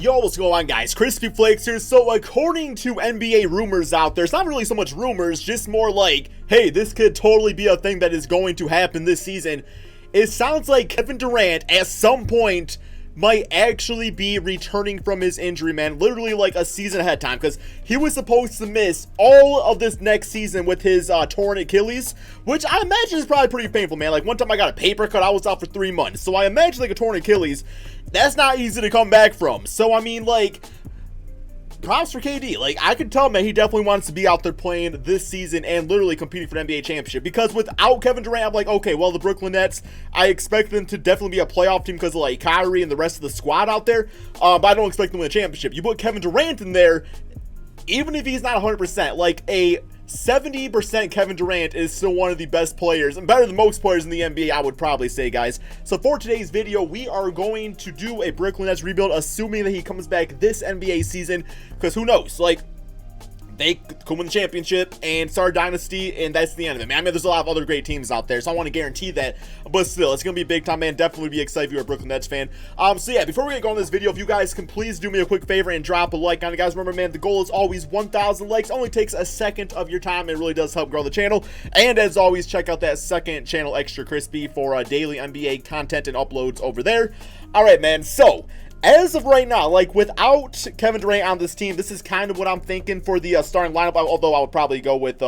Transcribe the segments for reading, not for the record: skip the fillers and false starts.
Yo, what's going on, guys? KrispyFlakes here. So, according to NBA rumors out there, it's not really so much rumors, just more like, hey, this could totally be a thing that is going to happen this season. It sounds like Kevin Durant, at some point, might actually be returning from his injury, man. Literally like a season ahead of time, because he was supposed to miss all of this next season with his torn Achilles, which I imagine is probably pretty painful, man. Like, one time I got a paper cut, I was out for 3 months. So I imagine like a torn Achilles, that's not easy to come back from. So, I mean, like, props for KD. Like, I can tell, man, he definitely wants to be out there playing this season and literally competing for the NBA championship. Because without Kevin Durant, I'm like, okay, well, the Brooklyn Nets, I expect them to definitely be a playoff team because of, like, Kyrie and the rest of the squad out there. But I don't expect them to win a championship. You put Kevin Durant in there, even if he's not 100%, like a 70% Kevin Durant is still one of the best players, and better than most players in the NBA, I would probably say, guys. So for today's video, we are going to do a Brooklyn Nets rebuild, assuming that he comes back this NBA season, because who knows, like, they could win the championship and start a dynasty, and that's the end of it, man. I mean, there's a lot of other great teams out there, so I want to guarantee that, but still, it's going to be big time, man. Definitely be excited if you're a Brooklyn Nets fan. So yeah, before we get going on this video, if you guys can please do me a quick favor and drop a like on it, guys. Remember, man, the goal is always 1,000 likes. Only takes a second of your time. It really does help grow the channel. And as always, check out that second channel, Extra Crispy, for daily NBA content and uploads over there. All right, man, so as of right now, like, without Kevin Durant on this team, this is kind of what I'm thinking for the starting lineup, although I would probably go with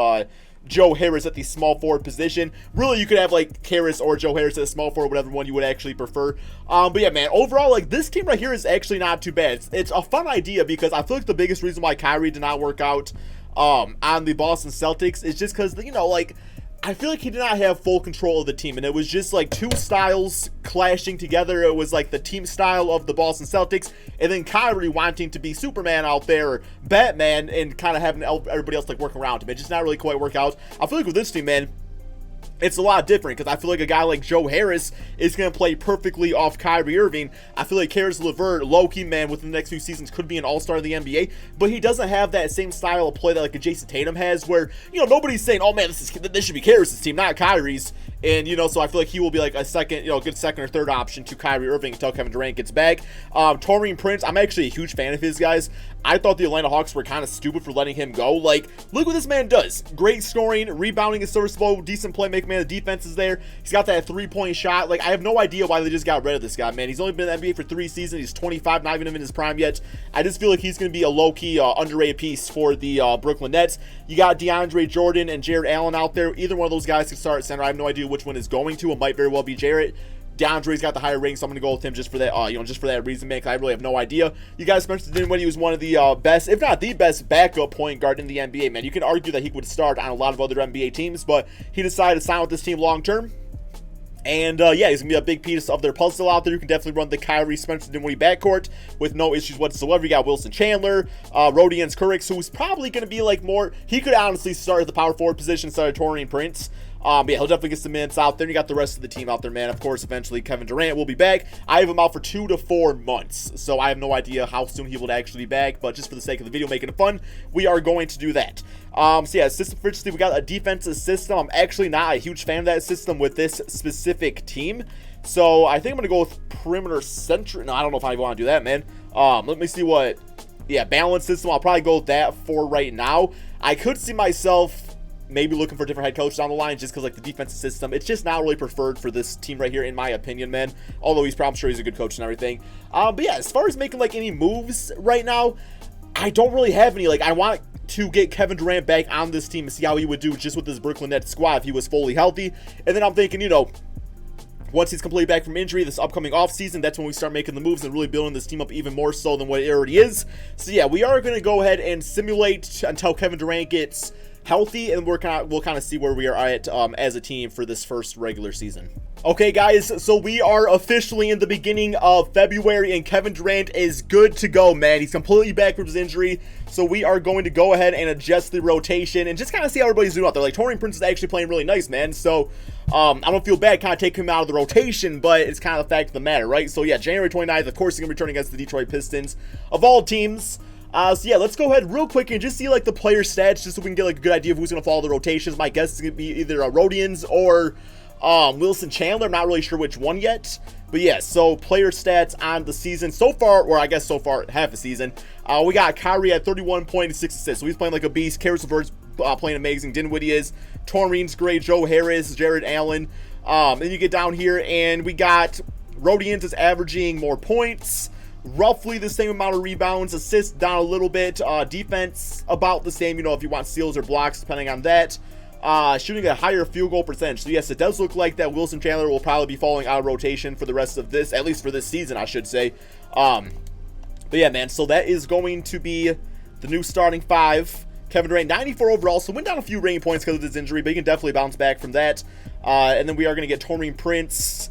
Joe Harris at the small forward position. Really, you could have, like, Harris or Joe Harris at the small forward, whatever one you would actually prefer. But yeah, man, overall, like, this team right here is actually not too bad. It's a fun idea because I feel like the biggest reason why Kyrie did not work out on the Boston Celtics is just because, you know, like, I feel like he did not have full control of the team, and it was just like two styles clashing together. It was like the team style of the Boston Celtics, and then Kyrie wanting to be Superman out there, or Batman, and kind of having everybody else like work around him. It just not really quite work out. I feel like with this team, man, it's a lot different because I feel like a guy like Joe Harris is going to play perfectly off Kyrie Irving. I feel like Karis LeVert, low-key, man, within the next few seasons could be an all-star in the NBA, but he doesn't have that same style of play that like a Jason Tatum has, where, you know, nobody's saying, oh man, this should be Karis' team, not Kyrie's. And, you know, so I feel like he will be like a second, you know, good second or third option to Kyrie Irving until Kevin Durant gets back. Taurean Prince, I'm actually a huge fan of his, guys. I thought the Atlanta Hawks were kind of stupid for letting him go. Like, look what this man does. Great scoring, rebounding is serviceable, decent playmaking, man. The defense is there. He's got that three-point shot. Like, I have no idea why they just got rid of this guy, man. He's only been in the NBA for 3 seasons. He's 25, not even in his prime yet. I just feel like he's going to be a low-key, underrated piece for the Brooklyn Nets. You got DeAndre Jordan and Jared Allen out there. Either one of those guys can start at center. I have no idea which one is going to. It might very well be Jarrett. DeAndre's got the higher rating, so I'm going to go with him just for that, you know, just for that reason, man, because I really have no idea. You guys mentioned Dinwiddie was one of the best, if not the best, backup point guard in the NBA, man. You can argue that he would start on a lot of other NBA teams, but he decided to sign with this team long-term. And, yeah, he's going to be a big piece of their puzzle out there. You can definitely run the Kyrie, Spencer Dinwiddie backcourt with no issues whatsoever. You got Wilson Chandler, Rodion Kurix, who's probably going to be, like, more, he could honestly start at the power forward position instead of Taurean Prince. But yeah, he'll definitely get some minutes out there. You got the rest of the team out there, man. Of course, eventually Kevin Durant will be back. I have him out for 2 to 4 months, so I have no idea how soon he will actually be back, but just for the sake of the video, making it fun, we are going to do that. So yeah, system efficiency, we got a defensive system. I'm actually not a huge fan of that system with this specific team, so I think I'm going to go with perimeter center. No, I don't know if I want to do that, man. Let me see what, yeah, balance system. I'll probably go with that for right now. I could see myself maybe looking for different head coaches down the line just because, like, the defensive system, it's just not really preferred for this team right here, in my opinion, man. Although I'm sure he's a good coach and everything. But yeah, as far as making, like, any moves right now, I don't really have any. Like, I want to get Kevin Durant back on this team and see how he would do just with this Brooklyn Nets squad if he was fully healthy. And then I'm thinking, you know, once he's completely back from injury this upcoming offseason, that's when we start making the moves and really building this team up even more so than what it already is. So yeah, we are going to go ahead and simulate until Kevin Durant gets healthy, and we'll kind of see where we are at as a team for this first regular season. Okay, guys, so we are officially in the beginning of February, and Kevin Durant is good to go, man. He's completely back from his injury, so we are going to go ahead and adjust the rotation and just kind of see how everybody's doing out there. Like, Taurean Prince is actually playing really nice, man, so I don't feel bad kind of taking him out of the rotation, but it's kind of the fact of the matter, right? So yeah, January 29th, of course, he's going to return against the Detroit Pistons, of all teams. So yeah, let's go ahead real quick and just see like the player stats, just so we can get like a good idea of who's going to follow the rotations. My guess is going to be either Rodions or Wilson Chandler, not really sure which one yet. But yeah, so player stats on the season so far, or I guess so far half the season. We got Kyrie at 31.6 assists, so he's playing like a beast. Caris LeVert's playing amazing. Dinwiddie is. Taurine's great. Joe Harris, Jared Allen. Then you get down here, and we got Rodions is averaging more points. Roughly the same amount of rebounds. Assists down a little bit. Defense about the same, you know, if you want steals or blocks, depending on that. Shooting a higher field goal percentage. So yes, it does look like that Wilson Chandler will probably be falling out of rotation for the rest of this, at least for this season, I should say. But yeah, man, so that is going to be the new starting five. Kevin Durant, 94 overall, so went down a few rating points because of his injury, but he can definitely bounce back from that. And then we are going to get Taurine Prince.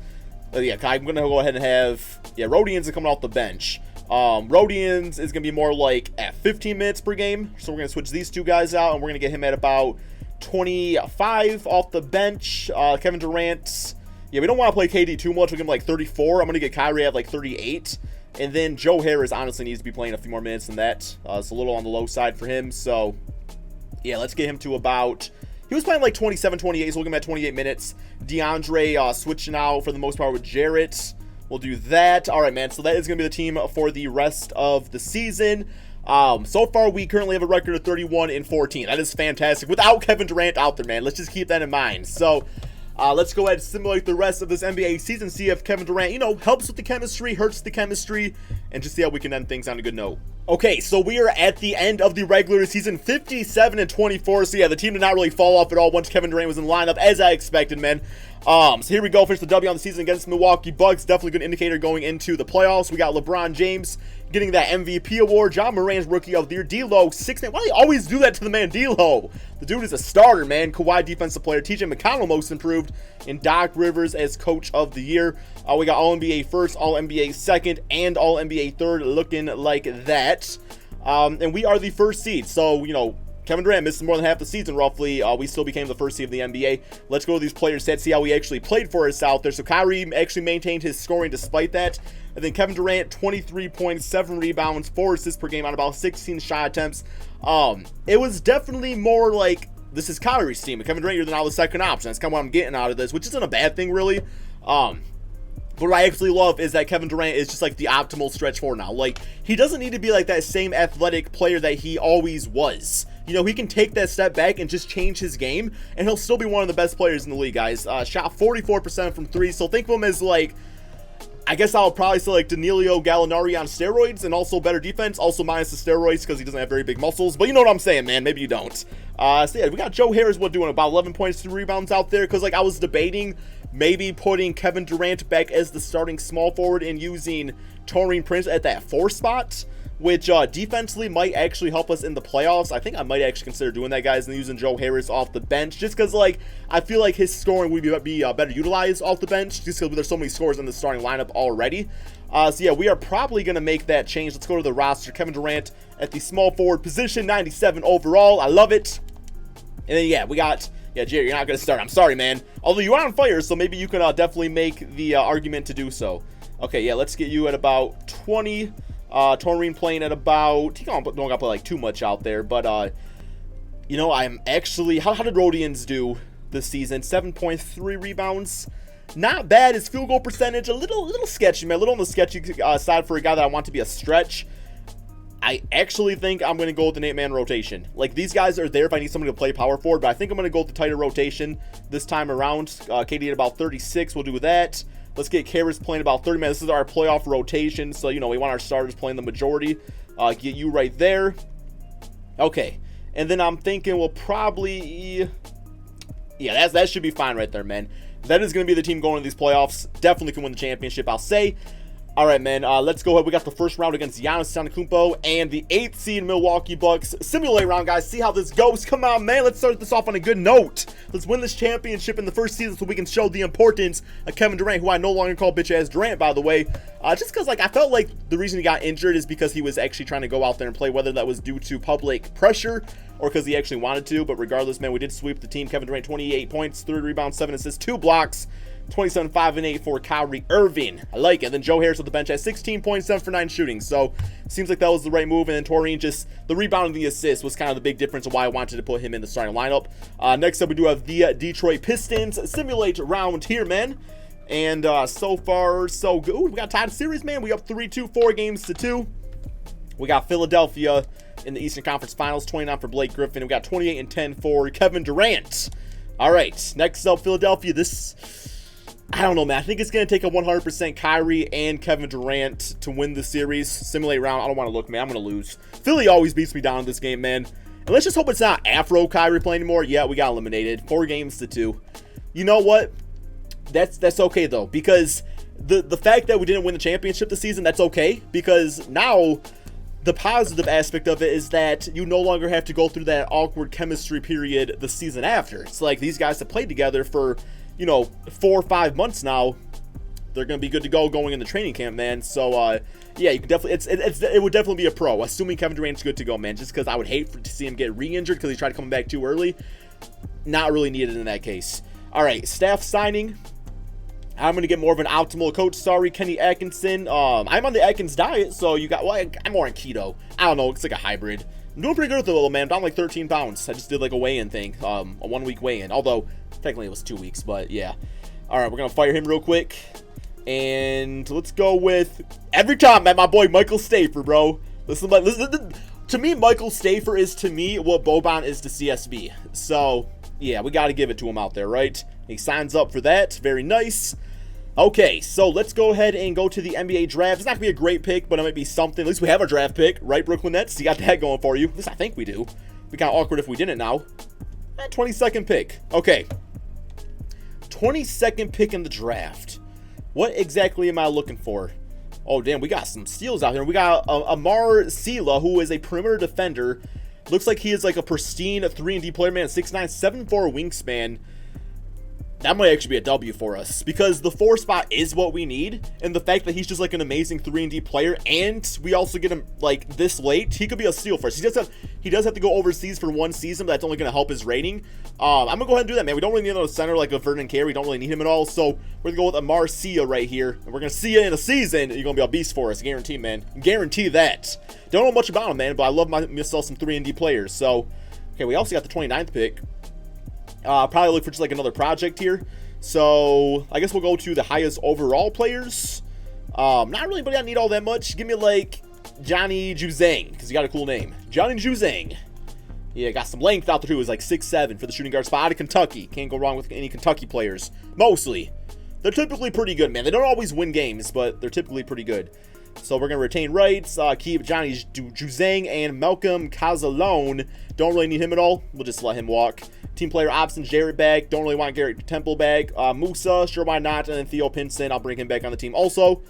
Yeah, I'm going to go ahead and have, Rodions is coming off the bench. Rodions is going to be more like at 15 minutes per game. So we're going to switch these two guys out, and we're going to get him at about 25 off the bench. Kevin Durant, we don't want to play KD too much. We'll give him like 34. I'm going to get Kyrie at like 38. And then Joe Harris honestly needs to be playing a few more minutes than that. It's a little on the low side for him. So, yeah, let's get him to about... He was playing like 27, 28, so we'll get him at 28 minutes. DeAndre switching out for the most part with Jarrett. We'll do that. All right, man. So that is going to be the team for the rest of the season. So far, we currently have a record of 31-14. That is fantastic. Without Kevin Durant out there, man. Let's just keep that in mind. So... let's go ahead and simulate the rest of this NBA season, see if Kevin Durant, helps with the chemistry, hurts the chemistry, and just see how we can end things on a good note. Okay, so we are at the end of the regular season, 57-24. So yeah, the team did not really fall off at all once Kevin Durant was in the lineup, as I expected, man. So here we go, finish the W on the season against the Milwaukee Bucks. Definitely a good indicator going into the playoffs. We got LeBron James getting that MVP award. John Moran's Rookie of the Year. D'Lo, 6'9". Why do they always do that to the man D'Lo? The dude is a starter, man. Kawhi, Defensive Player. TJ McConnell, Most Improved. And Doc Rivers as Coach of the Year. We got All-NBA first, All-NBA second, and All-NBA third, looking like that. And we are the first seed. So, Kevin Durant missed more than half the season, roughly. We still became the first seed of the NBA. Let's go to these players' stats, see how he actually played for us out there. So Kyrie actually maintained his scoring despite that. And then Kevin Durant, 23 points, 7 rebounds, 4 assists per game on about 16 shot attempts. It was definitely more like, this is Kyrie's team. And Kevin Durant, you're now the second option. That's kind of what I'm getting out of this, which isn't a bad thing, really. But what I actually love is that Kevin Durant is just like the optimal stretch four now. Like, he doesn't need to be like that same athletic player that he always was. He can take that step back and just change his game, and he'll still be one of the best players in the league, guys. Shot 44% from three, so think of him as like, I guess I'll probably say like Danilo Gallinari on steroids, and also better defense, also minus the steroids because he doesn't have very big muscles. But you know what I'm saying, man. Maybe you don't. So yeah, we got Joe Harris doing about 11 points, 2 rebounds out there, because like I was debating maybe putting Kevin Durant back as the starting small forward and using Taurine Prince at that 4 spot, which defensively might actually help us in the playoffs. I think I might actually consider doing that, guys, and using Joe Harris off the bench, just because, like, I feel like his scoring would be better utilized off the bench, just because there's so many scores in the starting lineup already. So yeah, we are probably going to make that change. Let's go to the roster. Kevin Durant at the small forward position, 97 overall. I love it. And then, yeah, we got... Yeah, Jerry, you're not going to start. I'm sorry, man. Although you are on fire, so maybe you can definitely make the argument to do so. Okay, yeah, let's get you at about 20. Taurine playing at about... He don't got to play like too much out there, but, I'm actually... How did Rodions do this season? 7.3 rebounds. Not bad. His field goal percentage, a little sketchy, man. A little on the sketchy side for a guy that I want to be a stretch. I actually think I'm going to go with an 8-man rotation. Like, these guys are there if I need somebody to play power forward, but I think I'm going to go with the tighter rotation this time around. KD at about 36. We'll do that. Let's get Caris playing about 30. Man, this is our playoff rotation, so, we want our starters playing the majority. Get you right there. Okay. And then I'm thinking we'll probably... Yeah, that should be fine right there, man. That is going to be the team going to these playoffs. Definitely can win the championship, I'll say. All right, man, let's go ahead. We got the first round against Giannis Antetokounmpo and the 8th seed Milwaukee Bucks. Simulate round, guys. See how this goes. Come on, man. Let's start this off on a good note. Let's win this championship in the first season so we can show the importance of Kevin Durant, who I no longer call bitch-ass Durant, by the way. Just because, like, I felt like the reason he got injured is because he was actually trying to go out there and play, whether that was due to public pressure or because he actually wanted to. But regardless, man, we did sweep the team. Kevin Durant, 28 points, 3 rebounds, 7 assists, 2 blocks. 27, 5, and 8 for Kyrie Irving. I like it. Then Joe Harris with the bench at 16 points, 7 for 9 shooting. So seems like that was the right move. And then Taurine, just the rebound and the assist was kind of the big difference of why I wanted to put him in the starting lineup. Next up, we do have the Detroit Pistons. Simulate round here, man. And so far, so good. Ooh, we got tied series, man. We up 3-2, 4-2. We got Philadelphia in the Eastern Conference Finals, 29 for Blake Griffin. We got 28 and 10 for Kevin Durant. All right, next up, Philadelphia. This, I don't know, man. I think it's going to take a 100% Kyrie and Kevin Durant to win the series. Simulate round. I don't want to look, man. I'm going to lose. Philly always beats me down in this game, man. And let's just hope it's not Afro Kyrie playing anymore. Yeah, we got eliminated. 4-2. You know what? That's okay, though, because the fact that we didn't win the championship this season, that's okay, because now the positive aspect of it is that you no longer have to go through that awkward chemistry period the season after. It's like these guys have played together for, 4 or 5 months now. They're going to be good to go going into training camp, man. So, yeah, you can definitely, it would definitely be a pro, assuming Kevin Durant's good to go, man, just because I would hate to see him get re-injured because he tried to come back too early. Not really needed in that case. All right, staff signing. I'm going to get more of an optimal coach. Sorry, Kenny Atkinson. I'm on the Atkins diet, so you got, well, I'm more on keto. I don't know. It's like a hybrid. I'm doing pretty good with it, little man. I'm down like 13 pounds. I just did like a weigh-in thing, a 1-week weigh-in. Although, technically it was 2 weeks, but yeah. All right, we're going to fire him real quick. And let's go with, every time, man, my boy Michael Stafer, bro. Listen, to me, Michael Stafer is, to me, what Boban is to CSB. So, yeah, we got to give it to him out there, right? He signs up for that. Very nice. Okay, so let's go ahead and go to the NBA draft. It's not going to be a great pick, but it might be something. At least we have a draft pick, right, Brooklyn Nets? You got that going for you. At least I think we do. It'd be kind of awkward if we didn't now. 22nd pick. Okay. 22nd pick in the draft. What exactly am I looking for? Oh, damn, we got some steals out here. We got Amar Sila, who is a perimeter defender. Looks like he is like a pristine 3-and-D player, man. 6'9", 7'4" wingspan. That might actually be a W for us, because the 4 spot is what we need, and the fact that he's just like an amazing 3-and-D player, and we also get him like this late, he could be a steal for us. He does have to go overseas for 1 season, but that's only going to help his rating. I'm going to go ahead and do that, man. We don't really need another center like a Vernon Carey. We don't really need him at all, so we're going to go with Amar Sia right here, and we're going to see you in a season. You're going to be a beast for us, guarantee, man. Guarantee that. Don't know much about him, man, but I love myself some 3-and-D players. So, okay, we also got the 29th pick. Probably look for just like another project here. So I guess we'll go to the highest overall players. Not really anybody I need all that much. Give me like Johnny Juzang, because he got a cool name. Johnny Juzang. Yeah, got some length out there too. He's like 6'7" for the shooting guard spot out of Kentucky. Can't go wrong with any Kentucky players. Mostly. They're typically pretty good, man. They don't always win games, but they're typically pretty good. So we're going to retain rights, keep Johnny Juzang and Malcolm Cazalone. Don't really need him at all. We'll just let him walk. Team player options, Jarrett back. Don't really want Garrett Temple back. Musa, sure, why not? And then Theo Pinson, I'll bring him back on the team also.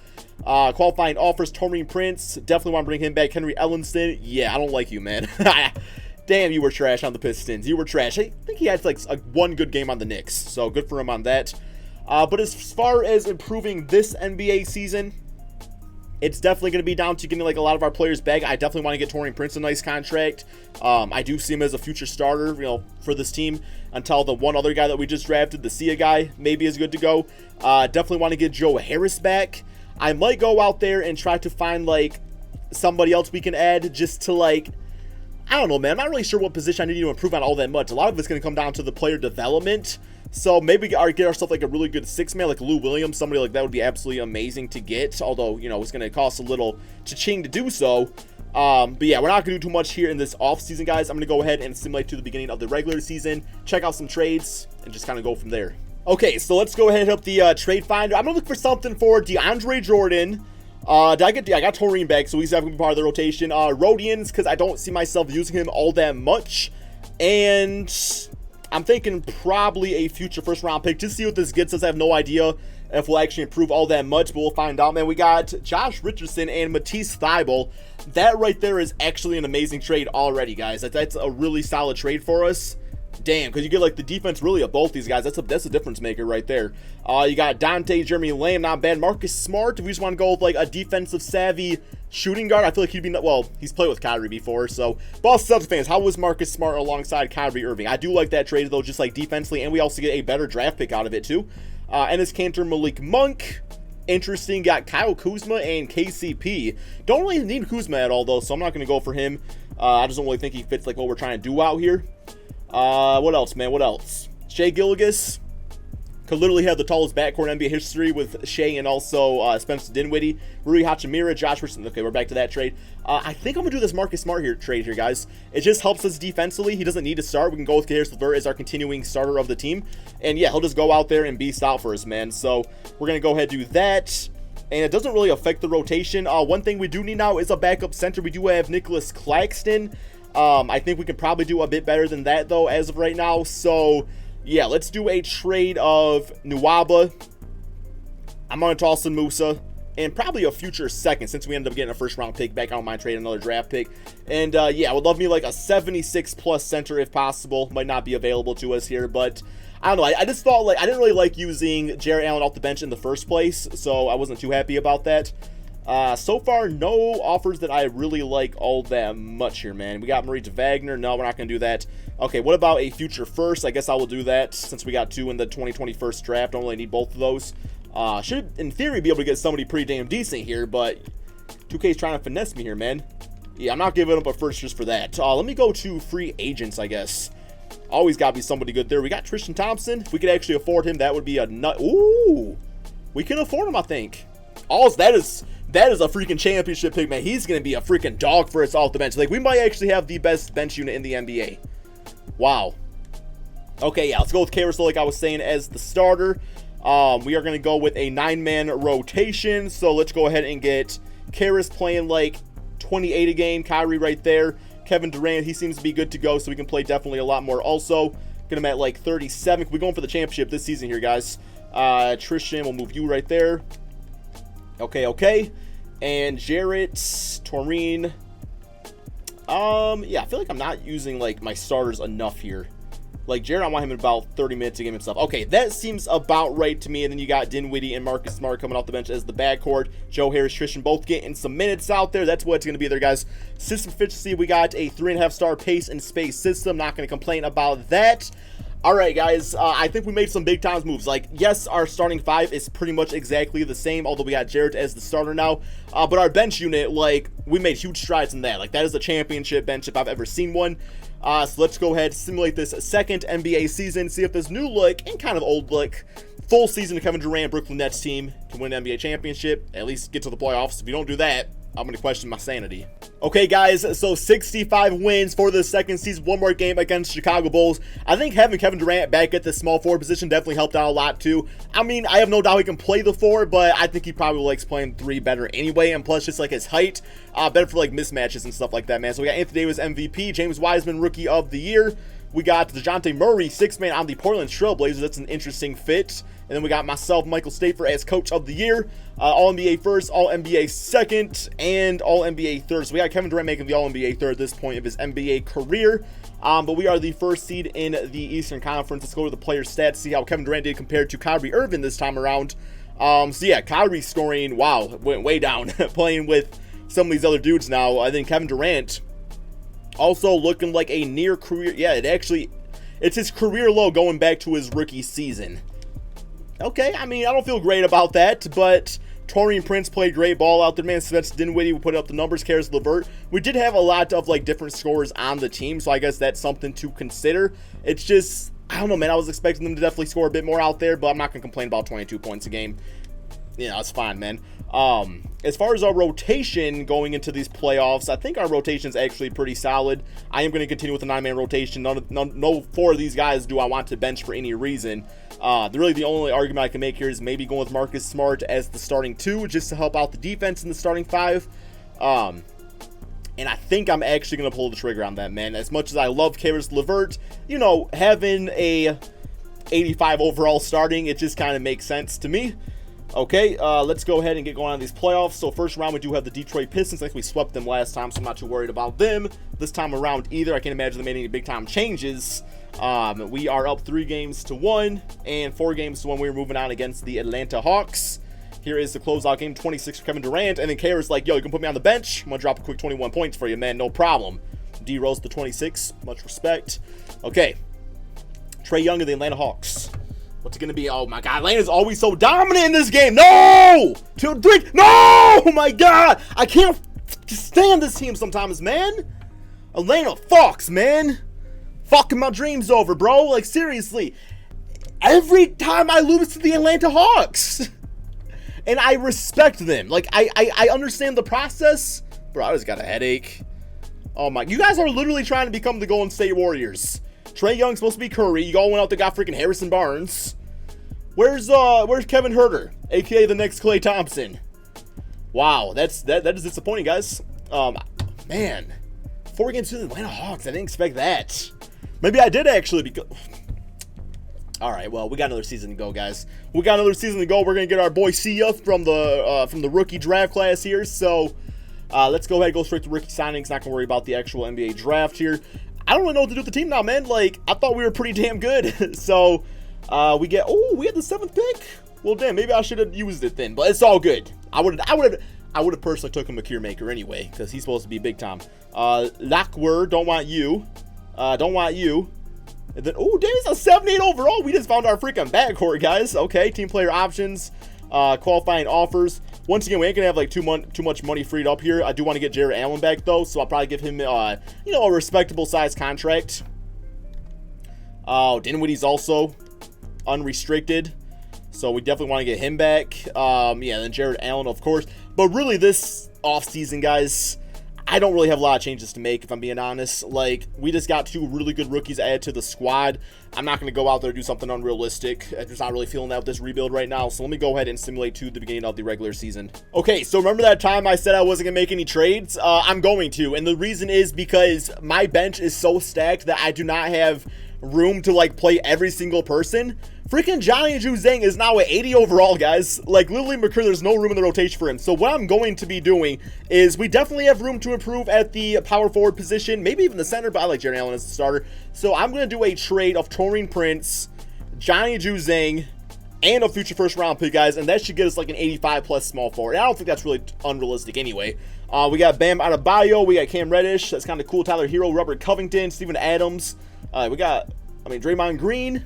Qualifying offers, Taurine Prince. Definitely want to bring him back. Henry Ellingston. Yeah, I don't like you, man. Damn, you were trash on the Pistons. You were trash. I think he had like one good game on the Knicks. So good for him on that. But as far as improving this NBA season, it's definitely going to be down to getting like a lot of our players back. I definitely want to get Taurine Prince a nice contract. I do see him as a future starter, for this team until the one other guy that we just drafted, the Sia guy, maybe is good to go. Definitely want to get Joe Harris back. I might go out there and try to find like somebody else we can add just to like, I don't know, man. I'm not really sure what position I need to improve on all that much. A lot of it's going to come down to the player development. So maybe get ourselves like a really good 6-man, like Lou Williams, somebody like that would be absolutely amazing to get. Although, it's going to cost a little cha-ching to do so. But yeah, we're not going to do too much here in this offseason, guys. I'm going to go ahead and simulate to the beginning of the regular season, check out some trades, and just kind of go from there. Okay, so let's go ahead and hit up the trade finder. I'm going to look for something for DeAndre Jordan. I got Taurine back, so he's having to be part of the rotation. Rodians, because I don't see myself using him all that much. And I'm thinking probably a future first-round pick. Just see what this gets us. I have no idea if we'll actually improve all that much, but we'll find out, man. We got Josh Richardson and Matisse Thybulle. That right there is actually an amazing trade already, guys. That's a really solid trade for us. Damn, because you get like the defense really of both these guys. That's a difference maker right there. You got Dante, Jeremy Lamb, not bad. Marcus Smart, if we just want to go with like a defensive savvy shooting guard, I feel like he'd be, well, he's played with Kyrie before, so. Boston Celtics fans, how was Marcus Smart alongside Kyrie Irving? I do like that trade though, just like defensively, and we also get a better draft pick out of it too. Enes Kanter, Malik Monk. Interesting. Got Kyle Kuzma and KCP. Don't really need Kuzma at all though, so I'm not going to go for him. I just don't really think he fits like what we're trying to do out here. What else, man? What else? Shai Gilgeous could literally have the tallest backcourt in NBA history with Shai and also Spencer Dinwiddie. Rui Hachimura, Josh Richardson. Okay, we're back to that trade. I think I'm going to do this Marcus Smart trade here, guys. It just helps us defensively. He doesn't need to start. We can go with Caris LeVert as our continuing starter of the team. And yeah, he'll just go out there and beast out for us, man. So we're going to go ahead and do that. And it doesn't really affect the rotation. One thing we do need now is a backup center. We do have Nicholas Claxton. I think we could probably do a bit better than that, though, as of right now. So, yeah, let's do a trade of Nwaba. I'm going to toss in Musa. And probably a future second, since we ended up getting a first-round pick back. I don't mind trading another draft pick. And, yeah, I would love me like a 76-plus center if possible. Might not be available to us here, but I don't know. I just thought, like, I didn't really like using Jarrett Allen off the bench in the first place, so I wasn't too happy about that. So far, no offers that I really like all that much here, man. We got Maurice Wagner. No, we're not going to do that. Okay, what about a future first? I guess I will do that since we got 2 in the 2021 draft. Don't really need both of those. Should, in theory, be able to get somebody pretty damn decent here, but 2K's trying to finesse me here, man. Yeah, I'm not giving up a first just for that. Let me go to free agents, I guess. Always got to be somebody good there. We got Tristan Thompson. If we could actually afford him, that would be a nut. Ooh, we can afford him, I think. That is a freaking championship pick, man. He's going to be a freaking dog for us off the bench. Like, we might actually have the best bench unit in the NBA. Wow. Okay, yeah, let's go with Caris, like I was saying, as the starter. We are going to go with a 9-man rotation. So let's go ahead and get Caris playing like 28 a game. Kyrie right there. Kevin Durant, he seems to be good to go, so we can play definitely a lot more also. Get him at like 37. We're going for the championship this season here, guys. Tristan, we'll move you right there. Okay. And Jarrett, Taurine. Yeah, I feel like I'm not using like my starters enough here. Like, Jarrett, I want him in about 30 minutes a game and stuff. Okay, that seems about right to me. And then you got Dinwiddie and Marcus Smart coming off the bench as the backcourt. Joe Harris, Tristan, both getting some minutes out there. That's what it's going to be there, guys. System efficiency, we got a 3.5-star pace and space system. Not going to complain about that. All right, guys, I think we made some big-time moves. Like, yes, our starting 5 is pretty much exactly the same, although we got Jarrett as the starter now. But our bench unit, like, we made huge strides in that. Like, that is a championship bench if I've ever seen one. So let's go ahead and simulate this second NBA season, see if this new look and kind of old look, full season of Kevin Durant, Brooklyn Nets team can win an NBA championship, at least get to the playoffs. If you don't do that, I'm going to question my sanity. Okay, guys, so 65 wins for the second season. One more game against Chicago Bulls. I think having Kevin Durant back at the small forward position definitely helped out a lot, too. I mean, I have no doubt he can play the 4, but I think he probably likes playing 3 better anyway, and plus just, like, his height, better for, like, mismatches and stuff like that, man. So we got Anthony Davis, MVP, James Wiseman, Rookie of the Year. We got DeJounte Murray, 6-man on the Portland Trail Blazers. That's an interesting fit. And then we got myself, Michael Stafer, as Coach of the Year. All-NBA first, All-NBA second, and All-NBA third. So we got Kevin Durant making the All-NBA third at this point of his NBA career. But we are the first seed in the Eastern Conference. Let's go to the player stats, see how Kevin Durant did compared to Kyrie Irving this time around. So yeah, Kyrie scoring, wow, went way down, playing with some of these other dudes now. I think Kevin Durant also looking like a near career, yeah, it's his career low going back to his rookie season. Okay, I mean, I don't feel great about that, but Taurean Prince played great ball out there, man. Spencer Dinwiddie, we put up the numbers. Caris LeVert. We did have a lot of, like, different scorers on the team, so I guess that's something to consider. It's just, I don't know, man. I was expecting them to definitely score a bit more out there, but I'm not going to complain about 22 points a game. Yeah, that's fine, man. As far as our rotation going into these playoffs, I think our rotation is actually pretty solid. I am going to continue with the 9-man rotation. No 4 of these guys do I want to bench for any reason. Really, the only argument I can make here is maybe going with Marcus Smart as the starting 2, just to help out the defense in the starting 5. And I think I'm actually going to pull the trigger on that, man. As much as I love Caris LeVert, you know, having a 85 overall starting, it just kind of makes sense to me. Okay, let's go ahead and get going on these playoffs. So first round, we do have the Detroit Pistons. I think we swept them last time, so I'm not too worried about them this time around either. I can't imagine they made any big-time changes We are up 3-1 and 4-1. We're moving on against the Atlanta Hawks. Here is the closeout game, 26 for Kevin Durant. And then Kara's like, yo, you can put me on the bench. I'm going to drop a quick 21 points for you, man. No problem. D Rose to 26. Much respect. Okay. Trae Young of the Atlanta Hawks. What's it going to be? Oh, my God. Atlanta's always so dominant in this game. No! 2, 3. No! Oh, my God. I can't stand this team sometimes, man. Atlanta Hawks, man. Fucking my dreams over, bro. Like, seriously. Every time I lose to the Atlanta Hawks. And I respect them. Like, I understand the process. Bro, I just got a headache. Oh, my. You guys are literally trying to become the Golden State Warriors. Trae Young's supposed to be Curry. You all went out there, got freaking Harrison Barnes. Where's Kevin Huerter, a.k.a. the next Klay Thompson? Wow, that is disappointing, guys. Man. 4 games to the Atlanta Hawks. I didn't expect that. Maybe I did actually because... All right, well, we got another season to go, guys. We got another season to go. We're going to get our boy Sia from the rookie draft class here. So let's go ahead and go straight to rookie signings. Not going to worry about the actual NBA draft here. I don't really know what to do with the team now, man. Like, I thought we were pretty damn good. So we had the 7th pick. Well, damn, maybe I should have used it then. But it's all good. I would have personally took him a Makir Maker anyway, because he's supposed to be big time. Lackwer, don't want you. Don't want you. And then, oh, damn, it's a 7-8 overall. We just found our freaking backcourt, guys. Okay, team player options, qualifying offers. Once again, we ain't gonna have like too much money freed up here. I do want to get Jared Allen back though, so I'll probably give him, a respectable size contract. Dinwiddie's also unrestricted, so we definitely want to get him back. Yeah, then Jared Allen, of course. But really, this offseason, guys, I don't really have a lot of changes to make, if I'm being honest. Like, we just got 2 really good rookies added to the squad. I'm not going to go out there and do something unrealistic. I'm just not really feeling that with this rebuild right now. So let me go ahead and simulate to the beginning of the regular season. Okay, so remember that time I said I wasn't going to make any trades? I'm going to. And the reason is because my bench is so stacked that I do not have room to, like, play every single person. Freaking Johnny Juzang is now at 80 overall, guys. Like, literally, Makir, there's no room in the rotation for him. So what I'm going to be doing is we definitely have room to improve at the power forward position, maybe even the center, but I like Jared Allen as the starter. So I'm going to do a trade of Taurean Prince, Johnny Juzang, and a future first-round pick, guys, and that should get us like an 85-plus small forward. I don't think that's really unrealistic anyway. We got Bam Adebayo, we got Cam Reddish, that's kind of cool, Tyler Hero, Robert Covington, Steven Adams. We got, Draymond Green.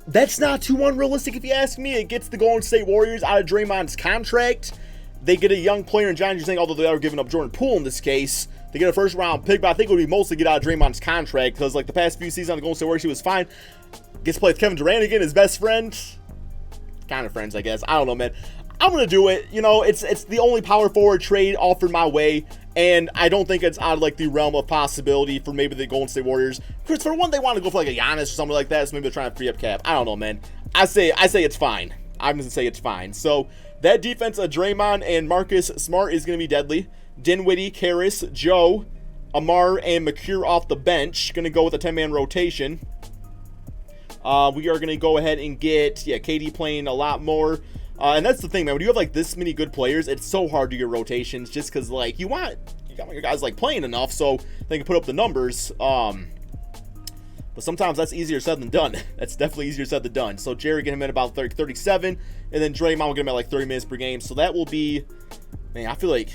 That's not too unrealistic if you ask me. It gets the Golden State Warriors out of Draymond's contract. They get a young player in Johnny Juzang, although they are giving up Jordan Poole in this case. They get a first-round pick, but I think it would be mostly get out of Draymond's contract because, like, the past few seasons on the Golden State Warriors, he was fine. Gets to play with Kevin Durant again, his best friend. Kind of friends, I guess. I don't know, man. I'm going to do it. You know, it's the only power forward trade offered my way, and I don't think it's out of, like, the realm of possibility for maybe the Golden State Warriors. Because for one, they want to go for, like, a Giannis or something like that, so maybe they're trying to free up cap. I don't know, man. I say it's fine. I'm going to say it's fine. So, that defense of Draymond and Marcus Smart is going to be deadly. Dinwiddie, Karras, Joe, Amar, and Makir off the bench. Going to go with a 10-man rotation. We are going to go ahead and get, KD playing a lot more. And that's the thing, man. When you have, like, this many good players, it's so hard to get rotations just because, like, you got your guys, like, playing enough so they can put up the numbers. But sometimes that's easier said than done. That's definitely easier said than done. So Jerry get him at about 37, and then Draymond will get him at, like, 30 minutes per game. So that will be, man, I feel like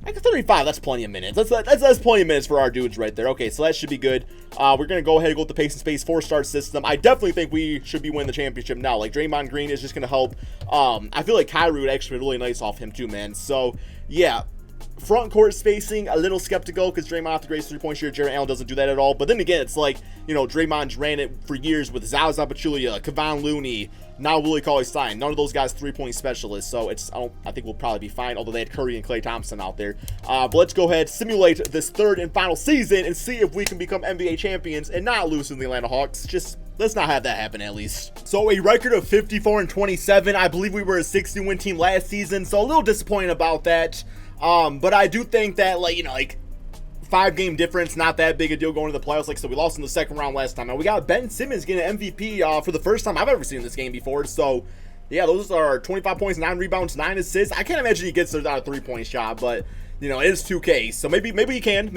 35, that's plenty of minutes. That's plenty of minutes for our dudes right there. Okay, so that should be good. We're going to go ahead and go with the pace and space 4-star system. I definitely think we should be winning the championship now. Like, Draymond Green is just going to help. I feel like Kyrie would actually be really nice off him too, man. So, yeah. Front court spacing, a little skeptical because Draymond off the greatest three-point shooter. Jared Allen doesn't do that at all. But then again, it's like, Draymond's ran it for years with Zaza Pachulia, Kevon Looney, now Willie Cauley-Stein. None of those guys three-point specialists. So I think we'll probably be fine, although they had Curry and Klay Thompson out there. But let's go ahead, simulate this third and final season and see if we can become NBA champions and not lose to the Atlanta Hawks. Just let's not have that happen at least. So a record of 54-27. I believe we were a 60-win team last season, so a little disappointed about that. But I do think that, like 5-game difference, not that big a deal going to the playoffs. Like I said, we lost in the second round last time. And we got Ben Simmons getting an MVP for the first time I've ever seen in this game before. So, yeah, those are 25 points, 9 rebounds, 9 assists. I can't imagine he gets those out of 3-point shot, but you know, it is 2K, so maybe he can.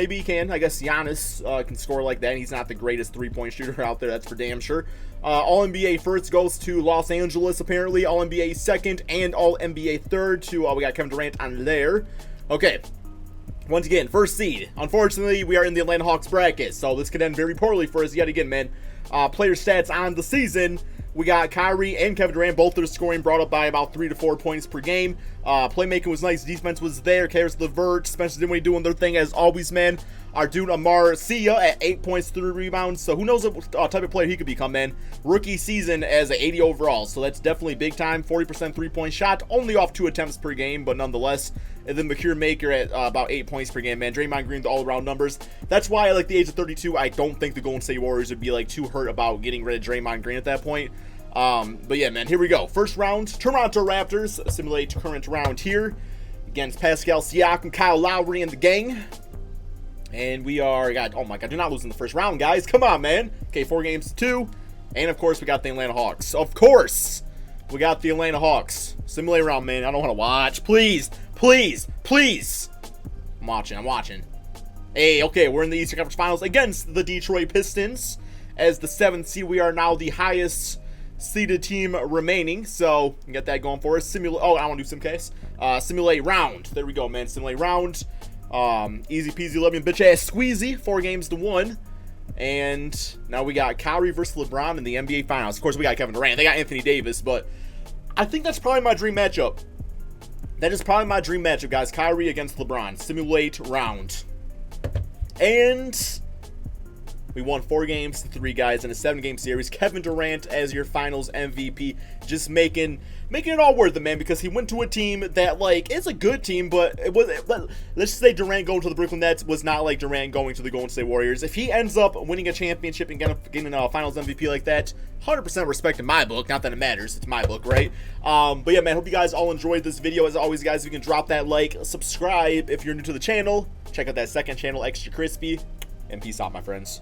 I guess Giannis can score like that, and he's not the greatest three-point shooter out there, that's for damn sure. All-NBA first goes to Los Angeles, apparently. All-NBA second and All-NBA third to, we got Kevin Durant on there. Okay, once again, first seed. Unfortunately, we are in the Atlanta Hawks bracket, so this could end very poorly for us yet again, man. Player stats on the season. We got Kyrie and Kevin Durant, both their scoring brought up by about 3 to 4 points per game. Playmaking was nice. Defense was there. Caris LeVert, Spencer Dinwiddie doing their thing as always, man. Our dude Amar Sia at 8 points, 3 rebounds. So who knows what type of player he could become, man. Rookie season as an 80 overall. So that's definitely big time. 40% three-point shot. Only off 2 attempts per game, but nonetheless. And then Makir Maker at about 8 points per game, man. Draymond Green, the all-around numbers. That's why at like the age of 32, I don't think the Golden State Warriors would be like too hurt about getting rid of Draymond Green at that point. But yeah, man, here we go. First round, Toronto Raptors. Simulate current round here against Pascal Siakam, Kyle Lowry, and the gang. And we are, God, oh my God, do not lose in the first round, guys. Come on, man. Okay, 4 games to 2. And of course, we got the Atlanta Hawks. Of course, we got the Atlanta Hawks. Simulate round, man. I don't want to watch. Please, please, please. I'm watching. Hey, okay, we're in the Eastern Conference Finals against the Detroit Pistons. As the 7th seed, we are now the highest seeded team remaining, so get that going for us. Simulate. Oh, I want to do some case. Simulate round. There we go, man. Simulate round. Easy peasy, lemon bitch ass squeezy. 4 games to 1. And now we got Kyrie versus LeBron in the NBA Finals. Of course, we got Kevin Durant. They got Anthony Davis, but I think that's probably my dream matchup. That is probably my dream matchup, guys. Kyrie against LeBron. Simulate round. And we won 4 games to 3, guys, in a 7-game series. Kevin Durant as your finals MVP, just making it all worth it, man, because he went to a team that, like, it's a good team, but let's just say Durant going to the Brooklyn Nets was not like Durant going to the Golden State Warriors. If he ends up winning a championship and getting a finals MVP like that, 100% respect in my book. Not that it matters. It's my book, right? But yeah, man, hope you guys all enjoyed this video. As always, guys, if you can drop that like, subscribe if you're new to the channel. Check out that second channel, Extra Crispy, and peace out, my friends.